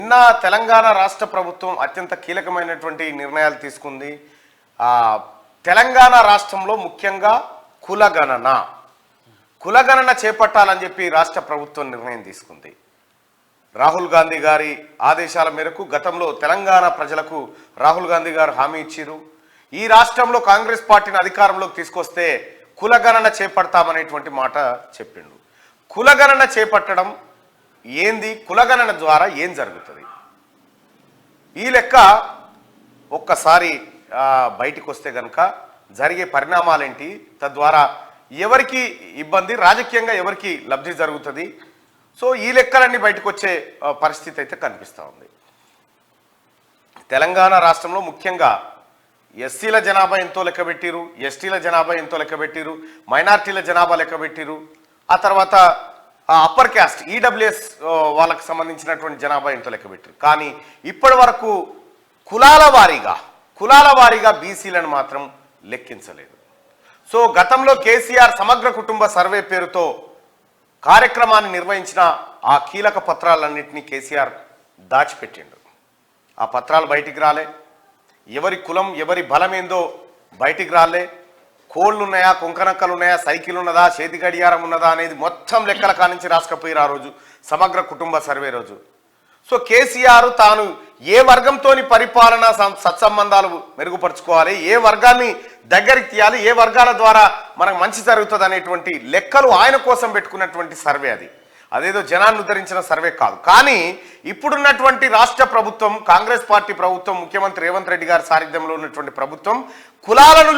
నిన్న తెలంగాణ రాష్ట్ర ప్రభుత్వం అత్యంత కీలకమైనటువంటి నిర్ణయాలు తీసుకుంది. తెలంగాణ రాష్ట్రంలో ముఖ్యంగా కులగణన చేపట్టాలని చెప్పి రాష్ట్ర ప్రభుత్వం నిర్ణయం తీసుకుంది. రాహుల్ గాంధీ గారి ఆదేశాల మేరకు గతంలో తెలంగాణ ప్రజలకు రాహుల్ గాంధీ గారు హామీ ఇచ్చారు. ఈ రాష్ట్రంలో కాంగ్రెస్ పార్టీని అధికారంలోకి తీసుకొస్తే కులగణన చేపడతామనేటువంటి మాట చెప్పిండు. కులగణన చేపట్టడం ఏంది, కులగణన ద్వారా ఏం జరుగుతుంది, ఈ లెక్క ఒక్కసారి బయటికి వస్తే కనుక జరిగే పరిణామాలేంటి, తద్వారా ఎవరికి ఇబ్బంది, రాజకీయంగా ఎవరికి లబ్ధి జరుగుతుంది. సో ఈ లెక్కలన్నీ బయటకు వచ్చే పరిస్థితి అయితే కనిపిస్తూ ఉంది. తెలంగాణ రాష్ట్రంలో ముఖ్యంగా ఎస్సీల జనాభా ఎంతో లెక్కబెట్టిరు, ఎస్టీల జనాభా ఎంతో లెక్కబెట్టిరు, మైనార్టీల జనాభా లెక్కబెట్టిరు, ఆ తర్వాత అప్పర్ క్యాస్ట్ ఈడబ్ల్యూఎస్ వాళ్ళకి సంబంధించినటువంటి జనాభా ఎంతో లెక్కబెట్టారు. కానీ ఇప్పటి వరకు కులాల వారీగా బీసీలను మాత్రం లెక్కించలేదు. సో గతంలో కేసీఆర్ సమగ్ర కుటుంబ సర్వే పేరుతో కార్యక్రమాన్ని నిర్వహించిన ఆ కీలక పత్రాలన్నింటినీ కేసీఆర్ దాచిపెట్టిండు. ఆ పత్రాలు బయటికి రాలే, ఎవరి కులం ఎవరి బలం ఏందో బయటికి రాలే, కోళ్ళు ఉన్నాయా, కుంకనక్కలు ఉన్నాయా, సైకిల్ ఉన్నదా, చేతి గడియారం ఉన్నదా అనేది మొత్తం లెక్కల కానించి రాసుకపోయారు ఆ రోజు సమగ్ర కుటుంబ సర్వే రోజు. సో కేసీఆర్ తాను ఏ వర్గంతోని పరిపాలన సత్సంబంధాలు మెరుగుపరుచుకోవాలి, ఏ వర్గాన్ని దగ్గరికి తీయాలి, ఏ వర్గాల ద్వారా మనకు మంచి జరుగుతుంది అనేటువంటి లెక్కలు ఆయన కోసం పెట్టుకున్నటువంటి సర్వే అది. అదేదో జనాన్ని ఉద్ధరించిన సర్వే కాదు. కానీ ఇప్పుడున్నటువంటి రాష్ట్ర ప్రభుత్వం, కాంగ్రెస్ పార్టీ ప్రభుత్వం, ముఖ్యమంత్రి రేవంత్ రెడ్డి గారి సారథ్యంలో ఉన్నటువంటి ప్రభుత్వం కులాలను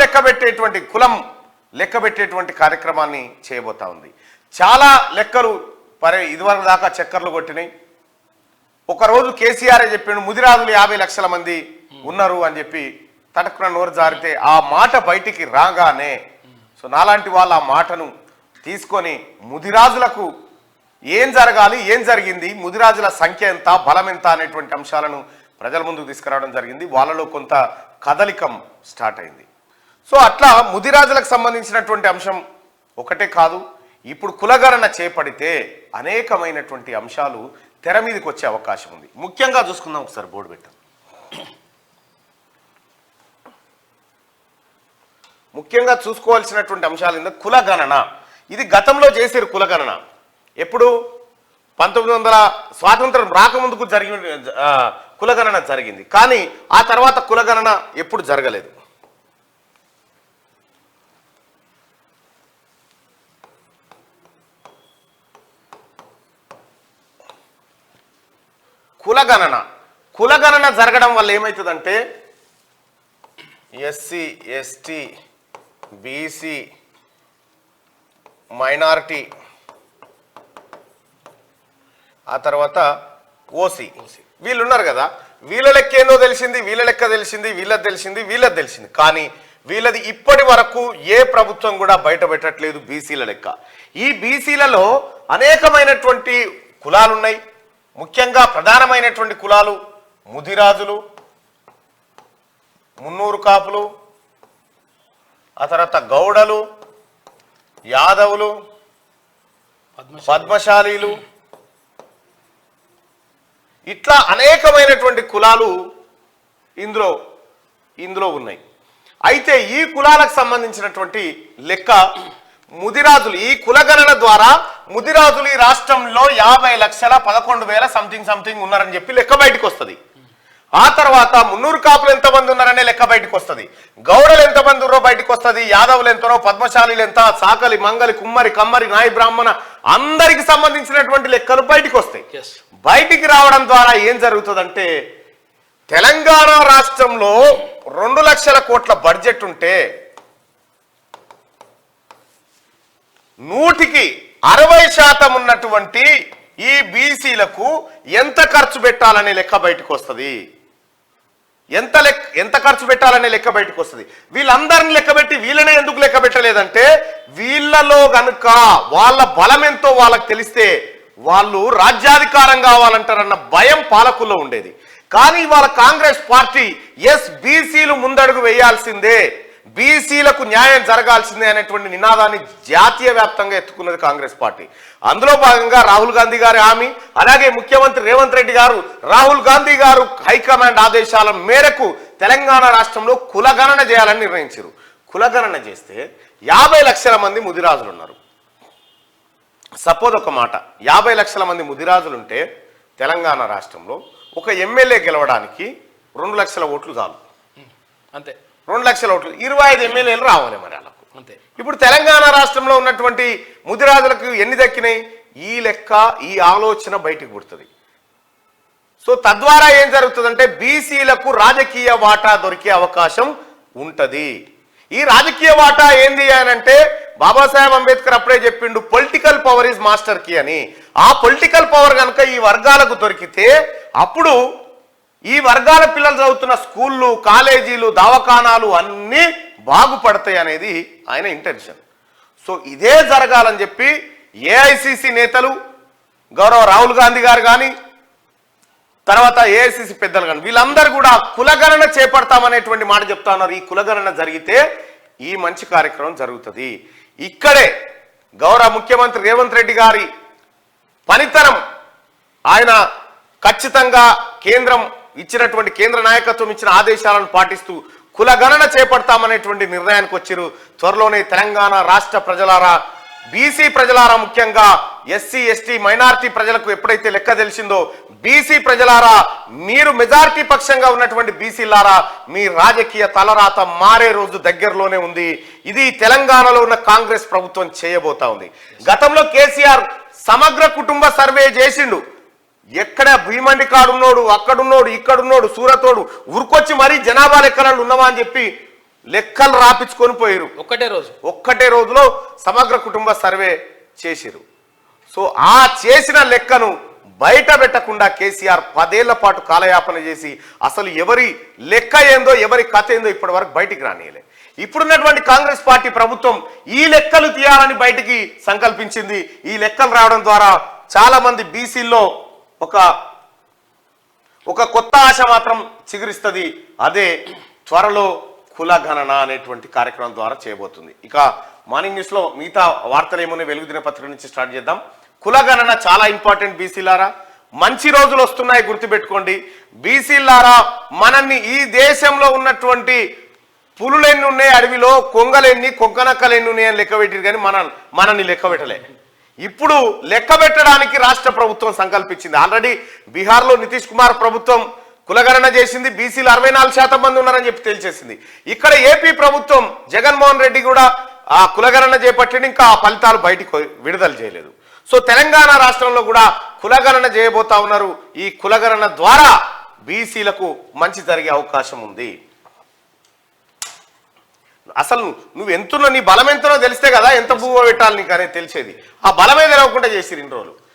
కులం లెక్కబెట్టేటువంటి కార్యక్రమాన్ని చేయబోతా ఉంది. చాలా లెక్కలు ఇదివరకు దాకా చక్కర్లు కొట్టినాయి. ఒకరోజు కేసీఆర్ చెప్పిండు ముదిరాజులు 50 లక్షల మంది ఉన్నారు అని చెప్పి తటక్కున నోరు జారితే ఆ మాట బయటికి రాగానే సో నాలాంటి వాళ్ళు ఆ మాటను తీసుకొని ముదిరాజులకు ఏం జరగాలి, ఏం జరిగింది, ముదిరాజుల సంఖ్య ఎంత, బలం ఎంత అనేటువంటి అంశాలను ప్రజల ముందుకు తీసుకురావడం జరిగింది. వాళ్ళలో కొంత కదలికం స్టార్ట్ అయింది. సో అట్లా ముదిరాజులకు సంబంధించినటువంటి అంశం ఒకటే కాదు, ఇప్పుడు కులగణన చేపడితే అనేకమైనటువంటి అంశాలు తెర మీదకి వచ్చే అవకాశం ఉంది. ముఖ్యంగా చూసుకుందాం, ఒకసారి బోర్డు పెట్టాం. ముఖ్యంగా చూసుకోవాల్సినటువంటి అంశాలు ఏంటంటే కులగణన. ఇది గతంలో చేసారు కులగణన. ఎప్పుడు 1900 స్వాతంత్రం రాకముందుకు జరిగిన కులగణన జరిగింది. కానీ ఆ తర్వాత కులగణన ఎప్పుడు జరగలేదు. కులగణన జరగడం వల్ల ఏమవుతుందంటే ఎస్సీ, ఎస్టీ, బీసీ, మైనారిటీ, ఆ తర్వాత ఓసీ వీళ్ళు ఉన్నారు కదా, వీళ్ళ లెక్క ఏందో తెలిసింది, వీళ్ళ లెక్క తెలిసింది, వీళ్ళది తెలిసింది. కానీ వీళ్ళది ఇప్పటి వరకు ఏ ప్రభుత్వం కూడా బయట పెట్టట్లేదు బీసీల లెక్క. ఈ బీసీలలో అనేకమైనటువంటి కులాలు ఉన్నాయి. ముఖ్యంగా ప్రధానమైనటువంటి కులాలు ముదిరాజులు, మున్నూరు కాపులు, ఆ తర్వాత గౌడలు, యాదవులు, పద్మశాలీలు, ఇట్లా అనేకమైనటువంటి కులాలు ఇందులో ఉన్నాయి. అయితే ఈ కులాలకు సంబంధించినటువంటి లెక్క ముదిరాజులు, ఈ కులగణన ద్వారా ముదిరాజులు ఈ రాష్ట్రంలో 50,11,000 సంథింగ్ ఉన్నారని చెప్పి లెక్క బయటకు వస్తుంది. ఆ తర్వాత మున్నూరు కాపులు ఎంతమంది ఉన్నారనే లెక్క బయటకు వస్తుంది, గౌడలు ఎంతమంది ఉన్నారో బయటకు వస్తుంది, యాదవులు ఎంతనో, పద్మశాలీలు ఎంత, సాకలి, మంగలి, కుమ్మరి, కమ్మరి, నాయి బ్రాహ్మణ అందరికి సంబంధించినటువంటి లెక్కలు బయటకు వస్తాయి. బయటికి రావడం ద్వారా ఏం జరుగుతుందంటే తెలంగాణ రాష్ట్రంలో 2 లక్షల కోట్ల బడ్జెట్ ఉంటే 100కి 60% ఉన్నటువంటి ఈ బీసీలకు ఎంత ఖర్చు పెట్టాలనే లెక్క బయటకు వస్తుంది. ఎంత ఖర్చు పెట్టాలనే లెక్క బయటకు వస్తుంది. వీళ్ళందరిని లెక్కబెట్టి వీళ్ళనే ఎందుకు లెక్క పెట్టలేదంటే వీళ్ళలో గనుక వాళ్ళ బలం ఎంతో వాళ్ళకి తెలిస్తే వాళ్ళు రాజ్యాధికారం కావాలంటారన్న భయం పాలకుల్లో ఉండేది. కానీ ఇవాళ కాంగ్రెస్ పార్టీ బీసీలు ముందడుగు వేయాల్సిందే, బీసీలకు న్యాయం జరగాల్సిందే అనేటువంటి నినాదాన్ని జాతీయ వ్యాప్తంగా ఎత్తుకున్నది కాంగ్రెస్ పార్టీ. అందులో భాగంగా రాహుల్ గాంధీ గారి హామీ, అలాగే ముఖ్యమంత్రి రేవంత్ రెడ్డి గారు రాహుల్ గాంధీ గారు హైకమాండ్ ఆదేశాల మేరకు తెలంగాణ రాష్ట్రంలో కులగణన చేయాలని నిర్ణయించారు. కులగణన చేస్తే 50 లక్షల మంది ముదిరాజులు ఉన్నారు. సపోజ్ ఒక మాట, 50 లక్షల మంది ముదిరాజులుంటే తెలంగాణ రాష్ట్రంలో ఒక ఎమ్మెల్యే గెలవడానికి 2 లక్షల ఓట్లు చాలు. అంతే, 2 లక్షల ఓట్లు, 25 ఎమ్మెల్యేలు రావాలి మరి వాళ్ళకు. అంతే. ఇప్పుడు తెలంగాణ రాష్ట్రంలో ఉన్నటువంటి ముదిరాజులకు ఎన్ని దక్కినాయి? ఈ లెక్క, ఈ ఆలోచన బయటికి పుడుతుంది. సో తద్వారా ఏం జరుగుతుందంటే బీసీలకు రాజకీయ వాటా దొరికే అవకాశం ఉంటది. ఈ రాజకీయ వాటా ఏంది అని అంటే బాబాసాహెబ్ అంబేద్కర్ అప్పుడే చెప్పిండు, political power is master key అని. ఆ పొలిటికల్ పవర్ కనుక ఈ వర్గాలకు దొరికితే అప్పుడు ఈ వర్గాల పిల్లలు చదువుతున్న స్కూళ్ళు, కాలేజీలు, దవాఖానాలు అన్నీ బాగుపడతాయి అనేది ఆయన ఇంటెన్షన్. సో ఇదే జరగాలని చెప్పి ఏఐసిసి నేతలు గౌరవ రాహుల్ గాంధీ గారు కానీ తర్వాత ఏఐసిసి పెద్దలు కానీ వీళ్ళందరూ కూడా కులగణన చేపడతామనేటువంటి మాట చెప్తా ఉన్నారు. ఈ కులగణన జరిగితే ఈ మంచి కార్యక్రమం జరుగుతుంది. ఇక్కడే గౌరవ ముఖ్యమంత్రి రేవంత్ రెడ్డి గారి పనితనం, ఆయన ఖచ్చితంగా కేంద్రం ఇచ్చినటువంటి కేంద్ర నాయకత్వం ఇచ్చిన ఆదేశాలను పాటిస్తూ కులగణన చేపడతామనేటువంటి నిర్ణయానికి వచ్చారు. త్వరలోనే తెలంగాణ రాష్ట్ర ప్రజలారా, బీసీ ప్రజలారా, ముఖ్యంగా ఎస్సీ ఎస్టీ మైనారిటీ ప్రజలకు ఎప్పుడైతే లెక్క తెలిసిందో, బీసీ ప్రజలారా, మీరు మెజారిటీ పక్షంగా ఉన్నటువంటి బీసీలారా, మీ రాజకీయ తలరాత మారే రోజు దగ్గరలోనే ఉంది. ఇది తెలంగాణలో ఉన్న కాంగ్రెస్ ప్రభుత్వం చేయబోతా ఉంది. గతంలో కేసీఆర్ సమగ్ర కుటుంబ సర్వే చేసిండు. ఎక్కడ భీమండి కాడున్నోడు, అక్కడున్నోడు, ఇక్కడున్నోడు, సూరతోడు ఉరుకొచ్చి మరీ జనాభా లెక్కలు ఉన్నవా అని చెప్పి లెక్కలు రాపించుకొని పోయారు. ఒక్కటే రోజులో సమగ్ర కుటుంబ సర్వే చేసిరు. సో ఆ చేసిన లెక్కను బయట పెట్టకుండా కేసీఆర్ 10 ఏళ్ల పాటు కాలయాపన చేసి అసలు ఎవరి లెక్క ఏందో, ఎవరి కథ ఏందో ఇప్పటి వరకు బయటికి రానియలే. ఇప్పుడున్నటువంటి కాంగ్రెస్ పార్టీ ప్రభుత్వం ఈ లెక్కలు తీయాలని బయటికి సంకల్పించింది. ఈ లెక్కలు రావడం ద్వారా చాలా మంది బీసీల్లో ఒక కొత్త ఆశ మాత్రం చిగురిస్తుంది. అదే త్వరలో కులగణన అనేటువంటి కార్యక్రమం ద్వారా చేయబోతుంది. ఇక మార్నింగ్ న్యూస్ లో మిగతా వార్తలు ఏమో వెలుగు దినపత్రిక నుంచి స్టార్ట్ చేద్దాం. కులగణన చాలా ఇంపార్టెంట్. బీసీలారా, మంచి రోజులు వస్తున్నాయి, గుర్తుపెట్టుకోండి. బీసీలారా, మనల్ని ఈ దేశంలో ఉన్నటువంటి పులులు ఎన్ని ఉన్నాయి అడవిలో, కొంగలెన్ని, కొంకనక్కలు ఎన్ని ఉన్నాయి అని లెక్క పెట్టిరు, కానీ మనల్ని లెక్క పెట్టలే. ఇప్పుడు లెక్క పెట్టడానికి రాష్ట్ర ప్రభుత్వం సంకల్పించింది. ఆల్రెడీ బీహార్లో నితీష్ కుమార్ ప్రభుత్వం కులగణన చేసింది. బీసీలు 64% మంది ఉన్నారని చెప్పి తేల్చేసింది. ఇక్కడ ఏపీ ప్రభుత్వం జగన్మోహన్ రెడ్డి కూడా ఆ కులగణన చేపట్టింది, ఇంకా ఆ ఫలితాలు బయటికి విడుదల చేయలేదు. సో తెలంగాణ రాష్ట్రంలో కూడా కులగణన చేయబోతా ఉన్నారు. ఈ కులగణన ద్వారా బీసీలకు మంచి జరిగే అవకాశం ఉంది. అసలు నువ్వు ఎంతున్నా, నీ బలం ఎంతనో తెలిస్తే కదా ఎంత భూమో పెట్టాలి నీకు అనేది తెలిసేది. ఆ బలమే తెలవకుండా చేసిరు ఇన్ని రోజులు.